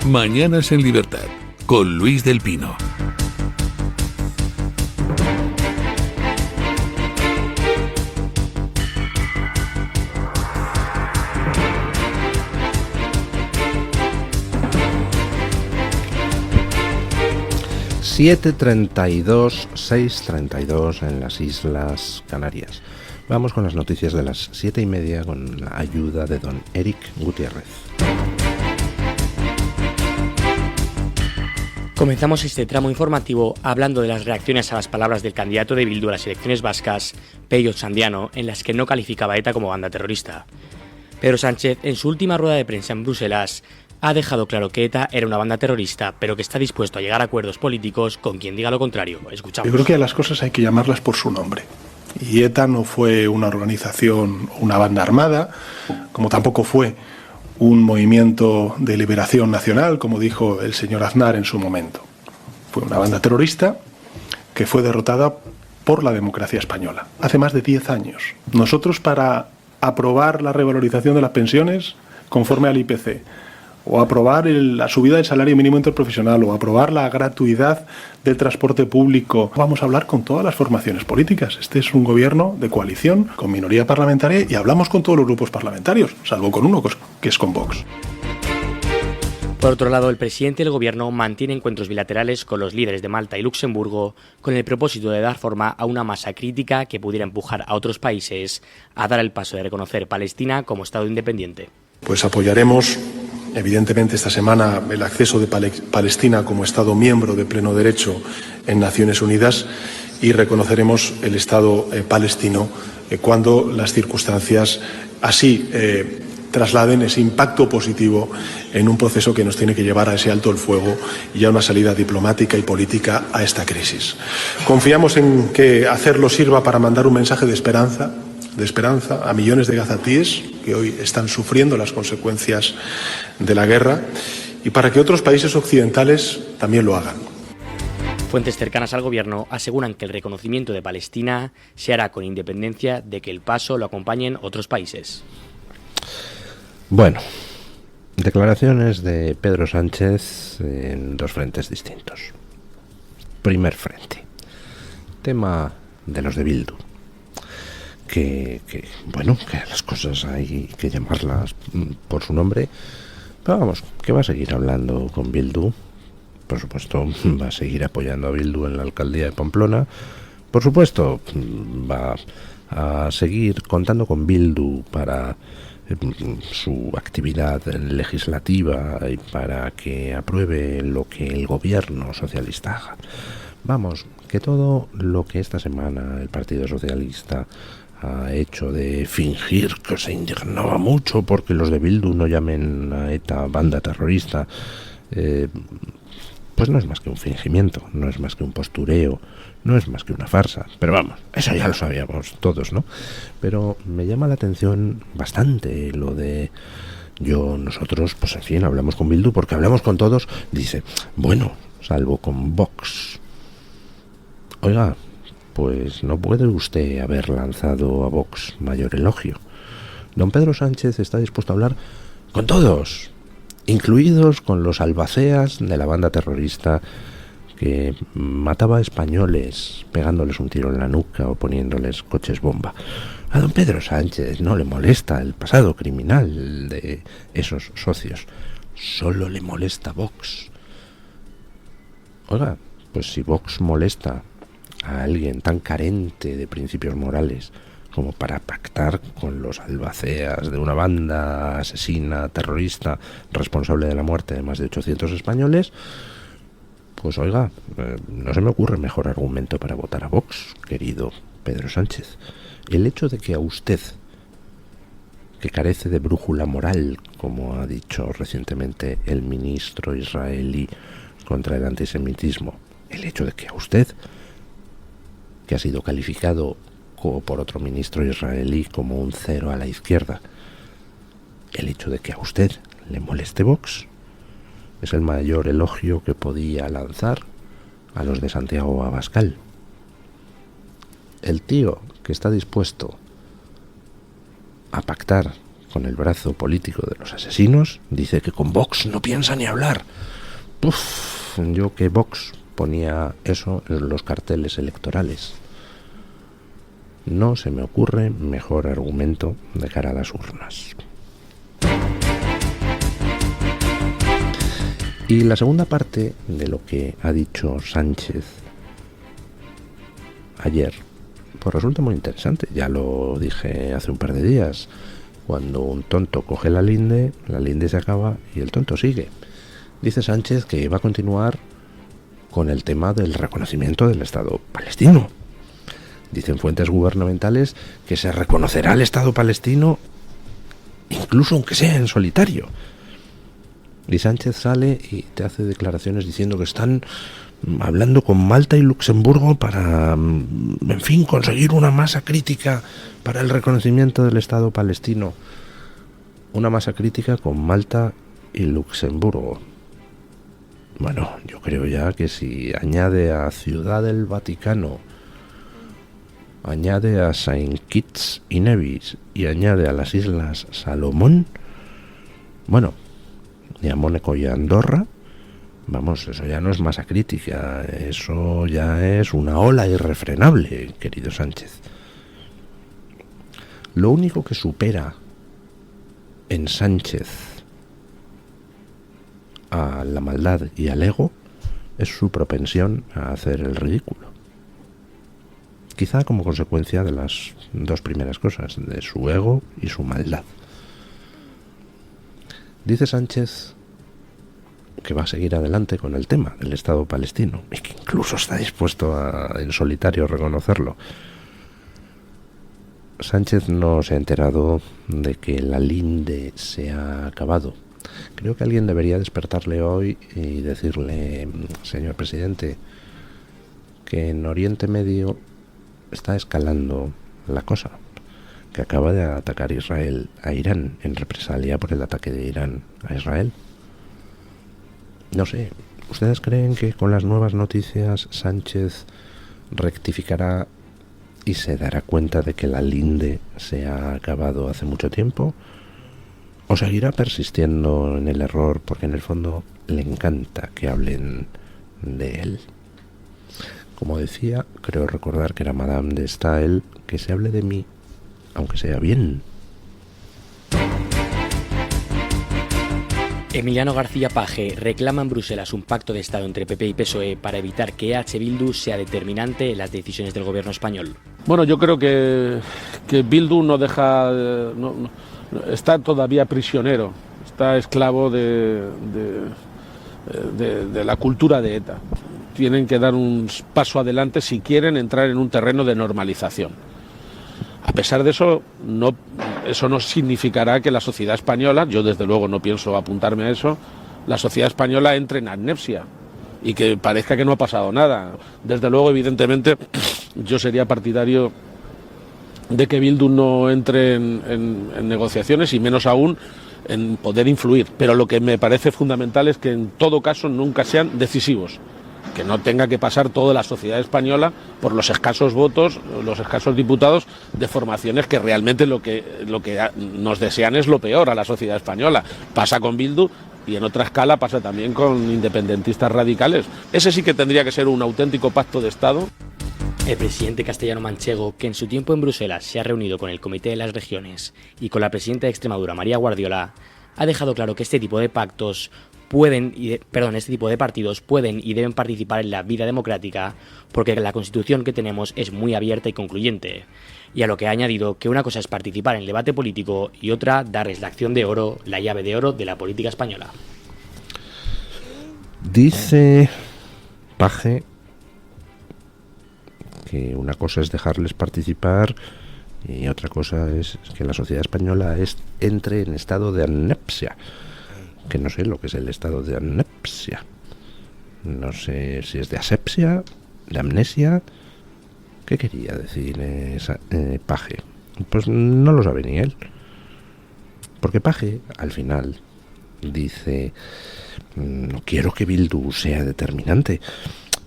Mañanas en Libertad, con Luis del Pino. (7:32, 6:32 en las Islas Canarias). Vamos con las noticias de las 7:30 con la ayuda de don Eric Gutiérrez. Comenzamos este tramo informativo hablando de las reacciones a las palabras del candidato de Bildu a las elecciones vascas, Pello Otxandiano, en las que no calificaba a ETA como banda terrorista. Pedro Sánchez, en su última rueda de prensa en Bruselas, ha dejado claro que ETA era una banda terrorista, pero que está dispuesto a llegar a acuerdos políticos con quien diga lo contrario. Escuchamos. Yo creo que a las cosas hay que llamarlas por su nombre. Y ETA no fue una organización, una banda armada, como tampoco fue un movimiento de liberación nacional, como dijo el señor Aznar en su momento. Fue una banda terrorista que fue derrotada por la democracia española hace más de 10 años. Nosotros, para aprobar la revalorización de las pensiones conforme al IPC, o aprobar la subida del salario mínimo interprofesional, o aprobar la gratuidad del transporte público, vamos a hablar con todas las formaciones políticas. Este es un gobierno de coalición, con minoría parlamentaria, y hablamos con todos los grupos parlamentarios, salvo con uno, que es con Vox. Por otro lado, el presidente del gobierno mantiene encuentros bilaterales con los líderes de Malta y Luxemburgo con el propósito de dar forma a una masa crítica que pudiera empujar a otros países a dar el paso de reconocer Palestina como Estado independiente. Pues apoyaremos, evidentemente, esta semana el acceso de Palestina como Estado miembro de pleno derecho en Naciones Unidas, y reconoceremos el Estado palestino cuando las circunstancias así trasladen ese impacto positivo en un proceso que nos tiene que llevar a ese alto el fuego y a una salida diplomática y política a esta crisis. Confiamos en que hacerlo sirva para mandar un mensaje de esperanza a millones de gazatíes que hoy están sufriendo las consecuencias de la guerra, y para que otros países occidentales también lo hagan. Fuentes cercanas al gobierno aseguran que el reconocimiento de Palestina se hará con independencia de que el paso lo acompañen otros países. Bueno, declaraciones de Pedro Sánchez en dos frentes distintos. Primer frente, tema de los de Bildu. Que las cosas hay que llamarlas por su nombre, pero vamos, que va a seguir hablando con Bildu, por supuesto va a seguir apoyando a Bildu en la alcaldía de Pamplona, por supuesto va a seguir contando con Bildu para su actividad legislativa y para que apruebe lo que el gobierno socialista haga. Vamos, que todo lo que esta semana el Partido Socialista ha hecho de fingir que se indignaba mucho porque los de Bildu no llamen a ETA banda terrorista, pues no es más que un fingimiento, no es más que un postureo, no es más que una farsa. Pero vamos, eso ya lo sabíamos todos, ¿no? Pero me llama la atención bastante lo de nosotros, pues en fin, hablamos con Bildu porque hablamos con todos. Dice, bueno, salvo con Vox. Oiga, pues no puede usted haber lanzado a Vox mayor elogio. Don Pedro Sánchez está dispuesto a hablar con todos, incluidos con los albaceas de la banda terrorista que mataba a españoles pegándoles un tiro en la nuca o poniéndoles coches bomba. A don Pedro Sánchez no le molesta el pasado criminal de esos socios, solo le molesta Vox. Oiga, pues si Vox molesta a alguien tan carente de principios morales como para pactar con los albaceas de una banda asesina, terrorista, responsable de la muerte de más de 800 españoles, pues oiga, no se me ocurre mejor argumento para votar a Vox, querido Pedro Sánchez. El hecho de que a usted, que carece de brújula moral, como ha dicho recientemente el ministro israelí contra el antisemitismo, el hecho de que a usted, que ha sido calificado por otro ministro israelí como un cero a la izquierda, el hecho de que a usted le moleste Vox es el mayor elogio que podía lanzar a los de Santiago Abascal. El tío que está dispuesto a pactar con el brazo político de los asesinos, dice que con Vox no piensa ni hablar. Uf, yo que Vox ponía eso en los carteles electorales. No se me ocurre mejor argumento de cara a las urnas. Y la segunda parte de lo que ha dicho Sánchez ayer, pues resulta muy interesante. Ya lo dije hace un par de días. Cuando un tonto coge la linde se acaba y el tonto sigue. Dice Sánchez que va a continuar con el tema del reconocimiento del Estado palestino. Dicen fuentes gubernamentales que se reconocerá el Estado palestino incluso aunque sea en solitario. Y Sánchez sale y te hace declaraciones diciendo que están hablando con Malta y Luxemburgo para, en fin, conseguir una masa crítica para el reconocimiento del Estado palestino. Una masa crítica con Malta y Luxemburgo. Bueno, yo creo ya que si añade a Ciudad del Vaticano, añade a Saint Kitts y Nevis y añade a las Islas Salomón, bueno, y a Mónaco y a Andorra, vamos, eso ya no es masa crítica, eso ya es una ola irrefrenable, querido Sánchez. Lo único que supera en Sánchez a la maldad y al ego es su propensión a hacer el ridículo. Quizá como consecuencia de las dos primeras cosas, de su ego y su maldad. Dice Sánchez que va a seguir adelante con el tema del Estado palestino y que incluso está dispuesto a, en solitario, reconocerlo. Sánchez no se ha enterado de que la linde se ha acabado. Creo que alguien debería despertarle hoy y decirle, señor presidente, que en Oriente Medio está escalando la cosa, que acaba de atacar Israel a Irán en represalia por el ataque de Irán a Israel. No sé, ¿ustedes creen que con las nuevas noticias Sánchez rectificará y se dará cuenta de que la linde se ha acabado hace mucho tiempo? ¿O seguirá persistiendo en el error porque en el fondo le encanta que hablen de él? Como decía, creo recordar que era Madame de Staël, que se hable de mí, aunque sea bien. Emiliano García Paje reclama en Bruselas un pacto de Estado entre PP y PSOE para evitar que EH Bildu sea determinante en las decisiones del gobierno español. Bueno, yo creo que Bildu no deja... está todavía prisionero, está esclavo de la cultura de ETA. Tienen que dar un paso adelante si quieren entrar en un terreno de normalización. A pesar de eso, eso no significará que la sociedad española, yo desde luego no pienso apuntarme a eso, la sociedad española entre en amnesia y que parezca que no ha pasado nada. Desde luego, evidentemente, yo sería partidario de que Bildu no entre en negociaciones y menos aún en poder influir. Pero lo que me parece fundamental es que en todo caso nunca sean decisivos. Que no tenga que pasar toda la sociedad española por los escasos votos, los escasos diputados de formaciones que realmente lo que nos desean es lo peor a la sociedad española. Pasa con Bildu y en otra escala pasa también con independentistas radicales. Ese sí que tendría que ser un auténtico pacto de Estado. El presidente castellano-manchego, que en su tiempo en Bruselas se ha reunido con el Comité de las Regiones y con la presidenta de Extremadura, María Guardiola, ha dejado claro que este tipo de partidos pueden y deben participar en la vida democrática porque la Constitución que tenemos es muy abierta y concluyente. Y a lo que ha añadido que una cosa es participar en el debate político y otra darles la acción de oro, la llave de oro de la política española. Dice Paje que una cosa es dejarles participar y otra cosa es que la sociedad española entre en estado de amnesia. Que no sé lo que es el estado de amnesia. No sé si es de asepsia, de amnesia. ¿Qué quería decir Paje? Pues no lo sabe ni él. Porque Paje, al final, dice: no quiero que Bildu sea determinante.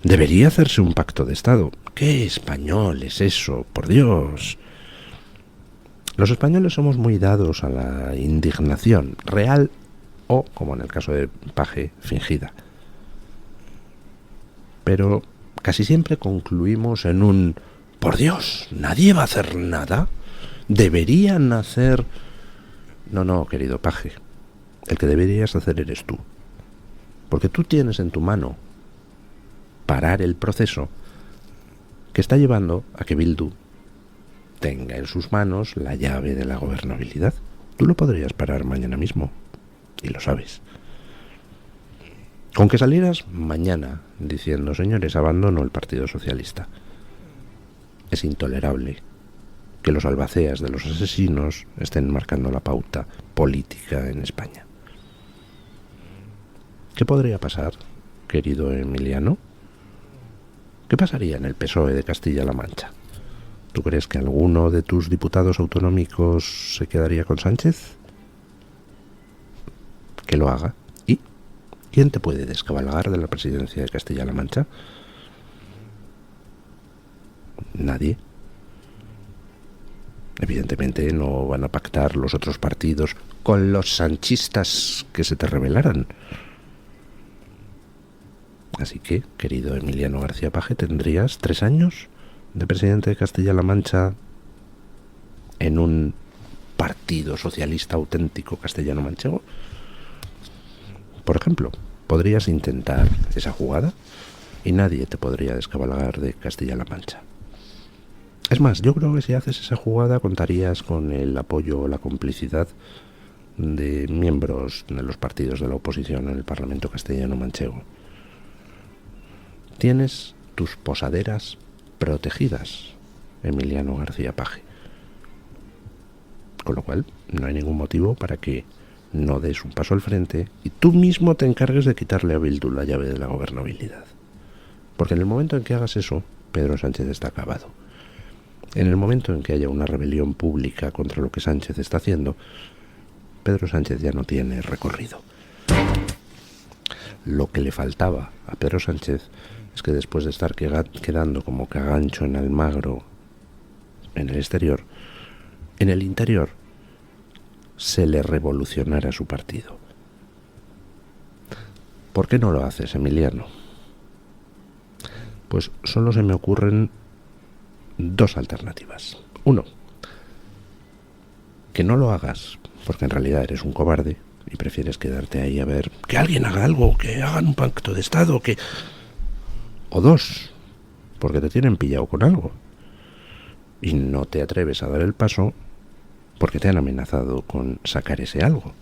Debería hacerse un pacto de Estado. ¿Qué español es eso? Por Dios. Los españoles somos muy dados a la indignación, real o, como en el caso de Paje, fingida. Pero casi siempre concluimos en un «por Dios, nadie va a hacer nada, deberían hacer...». No, querido Paje, el que deberías hacer eres tú, porque tú tienes en tu mano parar el proceso que está llevando a que Bildu tenga en sus manos la llave de la gobernabilidad. Tú lo podrías parar mañana mismo, y lo sabes. Con que salieras mañana diciendo «señores, abandono el Partido Socialista». Es intolerable que los albaceas de los asesinos estén marcando la pauta política en España. ¿Qué podría pasar, querido Emiliano? ¿Qué pasaría en el PSOE de Castilla-La Mancha? ¿Tú crees que alguno de tus diputados autonómicos se quedaría con Sánchez? Que lo haga. ¿Y quién te puede descabalgar de la presidencia de Castilla-La Mancha? Nadie. Evidentemente no van a pactar los otros partidos con los sanchistas que se te rebelaran. Así que, querido Emiliano García Paje, tendrías 3 años de presidente de Castilla-La Mancha en un partido socialista auténtico castellano-manchego. Por ejemplo, podrías intentar esa jugada y nadie te podría descabalgar de Castilla-La Mancha. Es más, yo creo que si haces esa jugada contarías con el apoyo o la complicidad de miembros de los partidos de la oposición en el Parlamento castellano-manchego. Tienes tus posaderas protegidas, Emiliano García Paje. Con lo cual, no hay ningún motivo para que no des un paso al frente y tú mismo te encargues de quitarle a Bildu la llave de la gobernabilidad. Porque en el momento en que hagas eso, Pedro Sánchez está acabado. En el momento en que haya una rebelión pública contra lo que Sánchez está haciendo, Pedro Sánchez ya no tiene recorrido. Lo que le faltaba a Pedro Sánchez es que después de estar quedando como cagancho en Almagro en el exterior, en el interior se le revolucionara su partido. ¿Por qué no lo haces, Emiliano? Pues solo se me ocurren 2 alternativas. 1, que no lo hagas porque en realidad eres un cobarde y prefieres quedarte ahí a ver que alguien haga algo, que hagan un pacto de Estado, que... O 2, porque te tienen pillado con algo y no te atreves a dar el paso porque te han amenazado con sacar ese algo.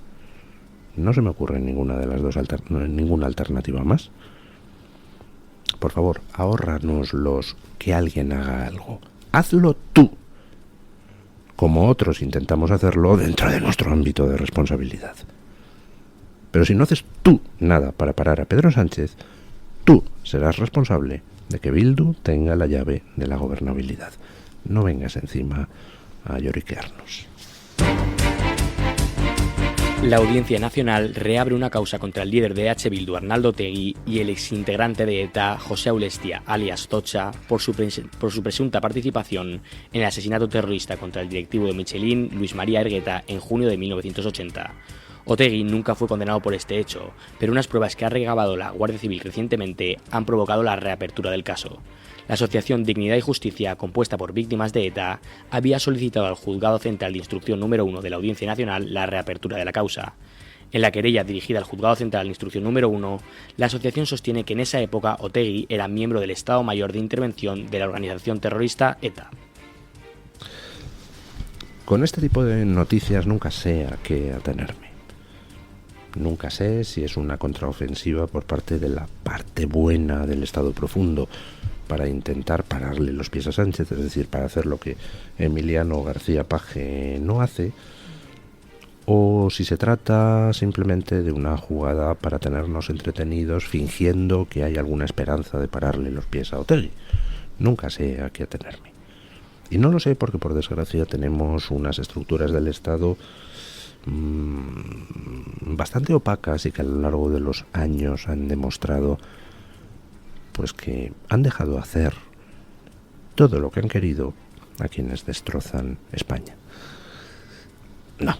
No se me ocurre ninguna de las 2 ninguna alternativa más. Por favor, ahórranos los que alguien haga algo. Hazlo tú, como otros intentamos hacerlo dentro de nuestro ámbito de responsabilidad. Pero si no haces tú nada para parar a Pedro Sánchez, tú serás responsable de que Bildu tenga la llave de la gobernabilidad. No vengas encima a lloriquearnos. La Audiencia Nacional reabre una causa contra el líder de Bildu, Arnaldo Otegi, y el exintegrante de ETA, José Aulestia, alias Tocha, por su presunta participación en el asesinato terrorista contra el directivo de Michelin, Luis María Ergueta, en junio de 1980. Otegi nunca fue condenado por este hecho, pero unas pruebas que ha recabado la Guardia Civil recientemente han provocado la reapertura del caso. La asociación Dignidad y Justicia, compuesta por víctimas de ETA, había solicitado al Juzgado Central de Instrucción número 1 de la Audiencia Nacional la reapertura de la causa. En la querella dirigida al Juzgado Central de Instrucción número 1, la asociación sostiene que en esa época Otegi era miembro del Estado Mayor de Intervención de la organización terrorista ETA. Con este tipo de noticias nunca sé a qué atenerme. Nunca sé si es una contraofensiva por parte de la parte buena del Estado profundo para intentar pararle los pies a Sánchez, es decir, para hacer lo que Emiliano García Paje no hace, o si se trata simplemente de una jugada para tenernos entretenidos fingiendo que hay alguna esperanza de pararle los pies a Otegi. Nunca sé a qué atenerme. Y no lo sé porque, por desgracia, tenemos unas estructuras del Estado bastante opacas y que a lo largo de los años han demostrado pues que han dejado hacer todo lo que han querido a quienes destrozan España. No,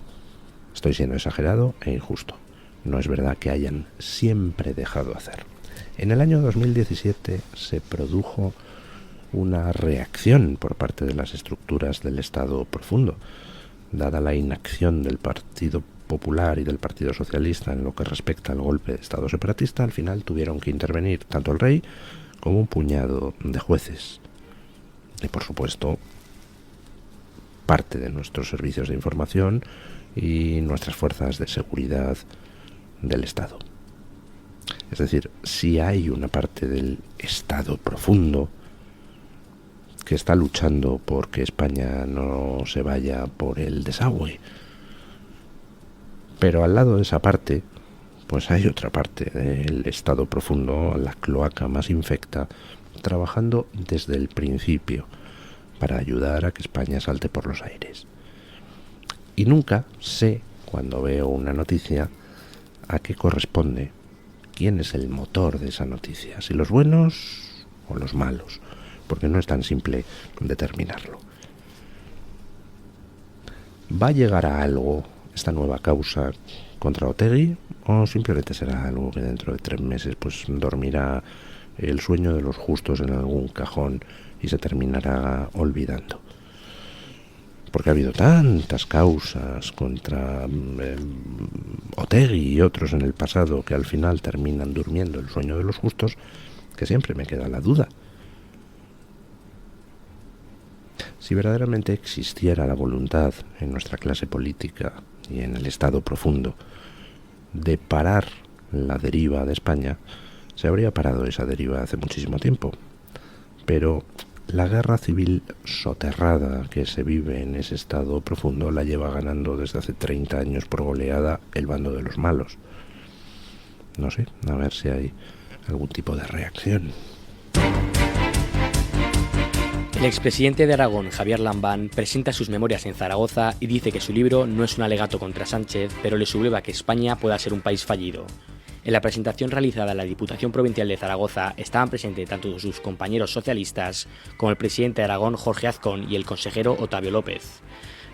estoy siendo exagerado e injusto. No es verdad que hayan siempre dejado hacer. En el año 2017 se produjo una reacción por parte de las estructuras del Estado profundo, dada la inacción del Partido Popular y del Partido Socialista en lo que respecta al golpe de Estado separatista. Al final tuvieron que intervenir tanto el rey como un puñado de jueces. Y por supuesto, parte de nuestros servicios de información y nuestras fuerzas de seguridad del Estado. Es decir, si hay una parte del Estado profundo que está luchando por que España no se vaya por el desagüe, pero al lado de esa parte, pues hay otra parte del Estado profundo, la cloaca más infecta, trabajando desde el principio para ayudar a que España salte por los aires. Y nunca sé, cuando veo una noticia, a qué corresponde, quién es el motor de esa noticia, si los buenos o los malos, porque no es tan simple determinarlo. ¿Va a llegar a algo esta nueva causa contra Otegi o simplemente será algo que dentro de 3 meses pues dormirá el sueño de los justos en algún cajón y se terminará olvidando? Porque ha habido tantas causas contra Otegi y otros en el pasado que al final terminan durmiendo el sueño de los justos, que siempre me queda la duda. Si verdaderamente existiera la voluntad en nuestra clase política y en el Estado profundo de parar la deriva de España, se habría parado esa deriva hace muchísimo tiempo. Pero la guerra civil soterrada que se vive en ese Estado profundo la lleva ganando desde hace 30 años por goleada el bando de los malos. No sé, a ver si hay algún tipo de reacción. El expresidente de Aragón, Javier Lambán, presenta sus memorias en Zaragoza y dice que su libro no es un alegato contra Sánchez, pero le subleva que España pueda ser un país fallido. En la presentación realizada en la Diputación Provincial de Zaragoza estaban presentes tanto sus compañeros socialistas como el presidente de Aragón, Jorge Azcón, y el consejero Otavio López.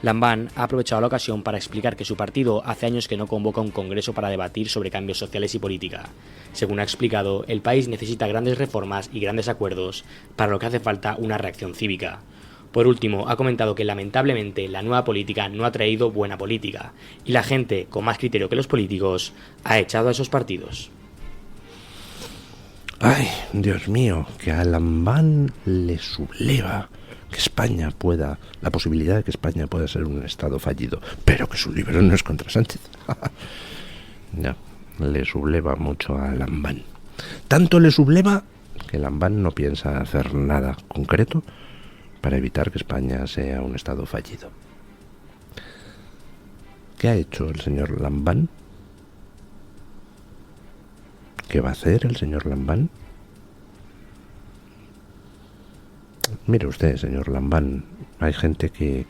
Lambán ha aprovechado la ocasión para explicar que su partido hace años que no convoca un congreso para debatir sobre cambios sociales y política. Según ha explicado, el país necesita grandes reformas y grandes acuerdos, para lo que hace falta una reacción cívica. Por último, ha comentado que lamentablemente la nueva política no ha traído buena política, y la gente, con más criterio que los políticos, ha echado a esos partidos. Ay, Dios mío, que a Lambán le subleva que España pueda, la posibilidad de que España pueda ser un Estado fallido, pero que su libro no es contra Sánchez. No, le subleva mucho a Lambán. Tanto le subleva que Lambán no piensa hacer nada concreto para evitar que España sea un Estado fallido. ¿Qué ha hecho el señor Lambán? ¿Qué va a hacer el señor Lambán? Mire usted, señor Lambán, hay gente que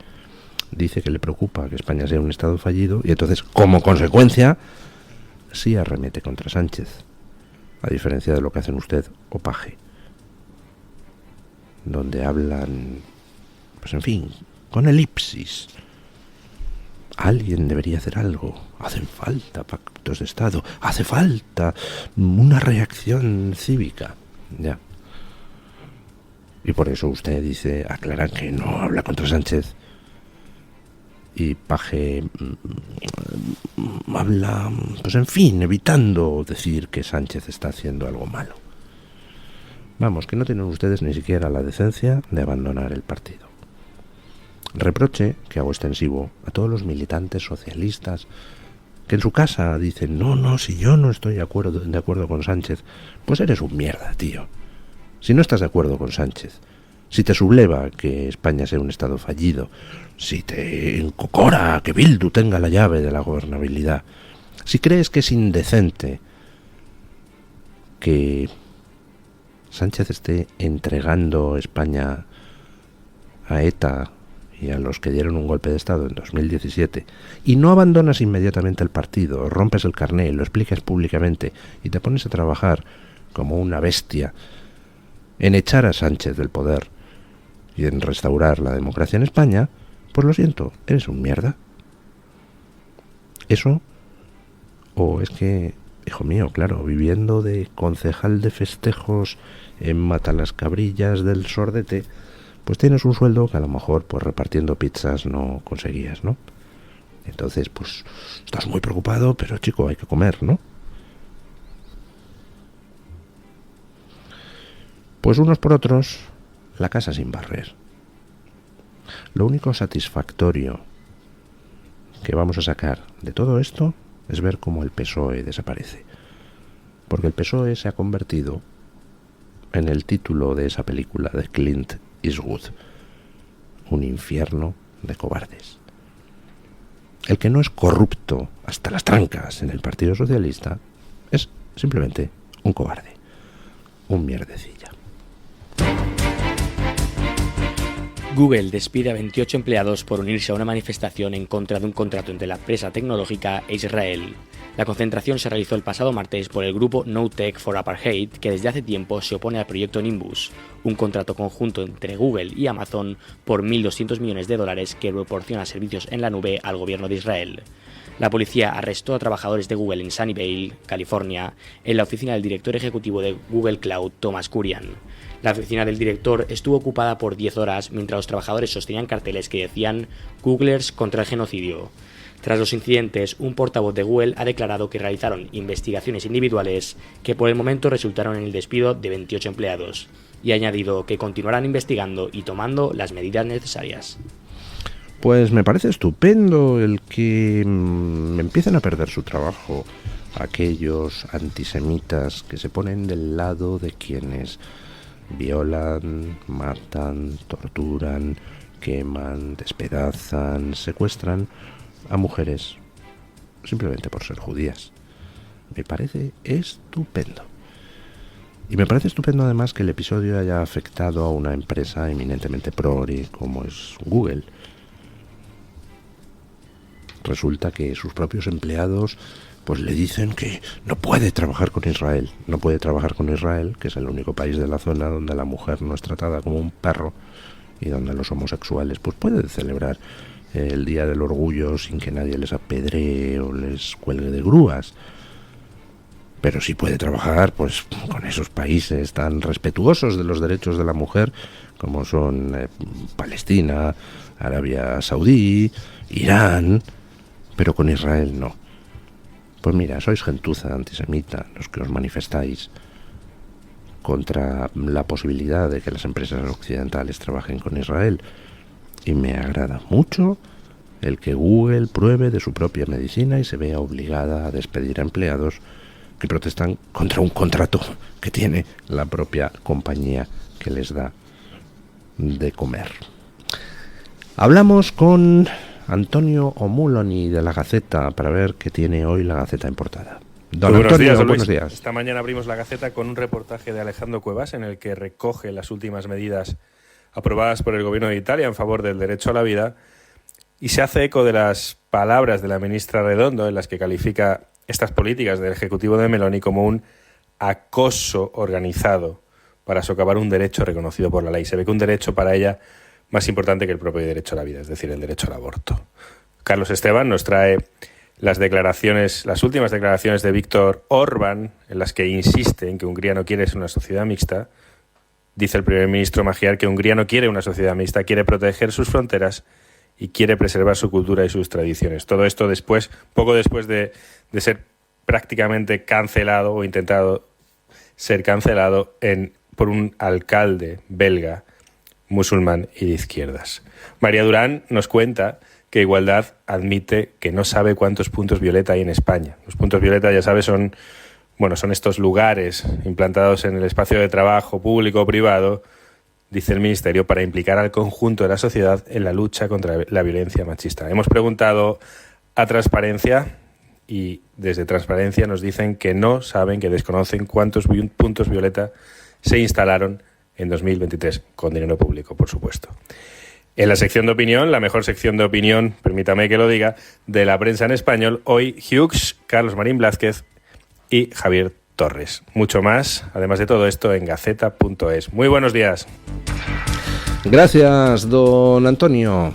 dice que le preocupa que España sea un Estado fallido y entonces, como consecuencia, sí arremete contra Sánchez, a diferencia de lo que hacen usted o Paje, donde hablan, pues en fin, con elipsis. Alguien debería hacer algo, hacen falta pactos de Estado, hace falta una reacción cívica, ya. Y por eso usted dice, aclara que no habla contra Sánchez. Y Paje habla, pues en fin, evitando decir que Sánchez está haciendo algo malo. Vamos, que no tienen ustedes ni siquiera la decencia de abandonar el partido. Reproche que hago extensivo a todos los militantes socialistas que en su casa dicen, no, si yo no estoy de acuerdo con Sánchez, pues eres un mierda, tío. Si no estás de acuerdo con Sánchez, si te subleva que España sea un Estado fallido, si te encocora que Bildu tenga la llave de la gobernabilidad, si crees que es indecente que Sánchez esté entregando España a ETA y a los que dieron un golpe de Estado en 2017, y no abandonas inmediatamente el partido, rompes el carné, lo explicas públicamente y te pones a trabajar como una bestia en echar a Sánchez del poder y en restaurar la democracia en España, pues lo siento, eres un mierda. ¿Eso? ¿O es que, hijo mío, claro, viviendo de concejal de festejos en Matalascabrillas del Sordete, pues tienes un sueldo que a lo mejor pues repartiendo pizzas no conseguías, ¿no? Entonces, pues estás muy preocupado, pero chico, hay que comer, ¿no? Pues unos por otros, la casa sin barrer. Lo único satisfactorio que vamos a sacar de todo esto es ver cómo el PSOE desaparece. Porque el PSOE se ha convertido en el título de esa película de Clint Eastwood, un infierno de cobardes. El que no es corrupto hasta las trancas en el Partido Socialista es simplemente un cobarde, un mierdecilla. Google despide a 28 empleados por unirse a una manifestación en contra de un contrato entre la empresa tecnológica e Israel. La concentración se realizó el pasado martes por el grupo No Tech for Apartheid, que desde hace tiempo se opone al proyecto Nimbus, un contrato conjunto entre Google y Amazon por $1.200 millones que proporciona servicios en la nube al gobierno de Israel. La policía arrestó a trabajadores de Google en Sunnyvale, California, en la oficina del director ejecutivo de Google Cloud, Thomas Kurian. La oficina del director estuvo ocupada por 10 horas mientras los trabajadores sostenían carteles que decían «Googlers contra el genocidio». Tras los incidentes, un portavoz de Google ha declarado que realizaron investigaciones individuales que por el momento resultaron en el despido de 28 empleados, y ha añadido que continuarán investigando y tomando las medidas necesarias. Pues me parece estupendo el que empiecen a perder su trabajo aquellos antisemitas que se ponen del lado de quienes violan, matan, torturan, queman, despedazan, secuestran a mujeres simplemente por ser judías. Me parece estupendo. Y me parece estupendo además que el episodio haya afectado a una empresa eminentemente progre como es Google. Resulta que sus propios empleados pues le dicen que no puede trabajar con Israel. No puede trabajar con Israel, que es el único país de la zona donde la mujer no es tratada como un perro y donde los homosexuales pues pueden celebrar el Día del Orgullo sin que nadie les apedree o les cuelgue de grúas. Pero sí puede trabajar pues con esos países tan respetuosos de los derechos de la mujer como son Palestina, Arabia Saudí, Irán, pero con Israel no. Pues mira, sois gentuza antisemita los que os manifestáis contra la posibilidad de que las empresas occidentales trabajen con Israel. Y me agrada mucho el que Google pruebe de su propia medicina y se vea obligada a despedir a empleados que protestan contra un contrato que tiene la propia compañía que les da de comer. Hablamos con Antonio Omuloni de La Gaceta para ver qué tiene hoy La Gaceta en portada. Don Antonio, buenos días. Esta mañana abrimos La Gaceta con un reportaje de Alejandro Cuevas en el que recoge las últimas medidas aprobadas por el Gobierno de Italia en favor del derecho a la vida y se hace eco de las palabras de la ministra Redondo en las que califica estas políticas del Ejecutivo de Meloni como un acoso organizado para socavar un derecho reconocido por la ley. Se ve que un derecho para ella más importante que el propio derecho a la vida, es decir, el derecho al aborto. Carlos Esteban nos trae las últimas declaraciones de Víctor Orbán, en las que insiste en que Hungría no quiere ser una sociedad mixta. Dice el primer ministro Magyar que Hungría no quiere una sociedad mixta, quiere proteger sus fronteras y quiere preservar su cultura y sus tradiciones. Todo esto poco después de ser prácticamente cancelado o intentado ser cancelado por un alcalde belga musulmán y de izquierdas. María Durán nos cuenta que Igualdad admite que no sabe cuántos puntos violeta hay en España. Los puntos violeta, ya sabes, son estos lugares implantados en el espacio de trabajo público o privado, dice el Ministerio, para implicar al conjunto de la sociedad en la lucha contra la violencia machista. Hemos preguntado a Transparencia y desde Transparencia nos dicen que no saben, que desconocen cuántos puntos violeta se instalaron en 2023, con dinero público, por supuesto. En la sección de opinión, la mejor sección de opinión, permítame que lo diga, de la prensa en español, hoy Hughes, Carlos Marín Blázquez y Javier Torres. Mucho más, además de todo esto, en gaceta.es. Muy buenos días. Gracias, don Antonio.